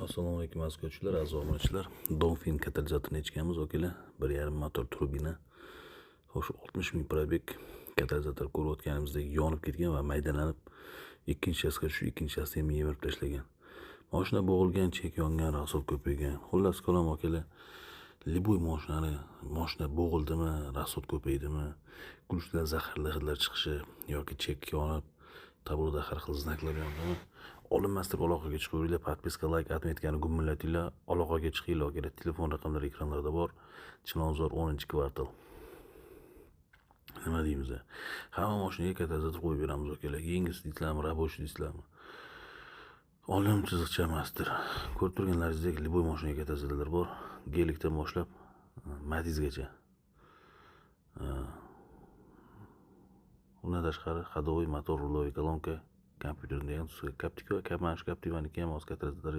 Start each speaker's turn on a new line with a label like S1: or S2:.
S1: Assalomu alaykum aziz ko'ruvchilar, aziz obunachilar. Dolphin katalizatorni echganmiz, okalar. 1.5 motor turbina. Xo'sh, 60 ming probeg katalizator ko'rayotganimizdek yonib ketgan va maydalanib ikkinchi chastga tushib, ikkinchi chastni ham yemirib tashlagan. Mashina bo'g'ilgan, chek yongan, rasol ko'paygan. Xullas kalom okalar, liboy mashina bo'g'ildimi, rasol ko'paydimi, kulishdan zaharli hidlar chiqishi yoki chek yonib, tabloda har xil znaklar yondimi? Olinmas deb aloqaga chiqaveringlar, podpiska, like, atmetkani gummillatinglar, aloqaga chiqinglar kerak. Telefon raqamlari ekranlarda bor. Chilonzor 10-kvartal. Nima deymiz? Hamma mashinaga katalizator qo'yib beramiz okalar. Yengisi deysizlarmi, рабочий deysizlarmi? Olim chiziqcha emasdir. Ko'rib turganlaringizdek liboy mashinaga katalizatorlar bor. Gelikdan boshlab Matizgacha. Undan tashqari ходовой motor, рулевой колонка, kompyuterni ham Captiva, Captiva'niki ham o'z katalizatori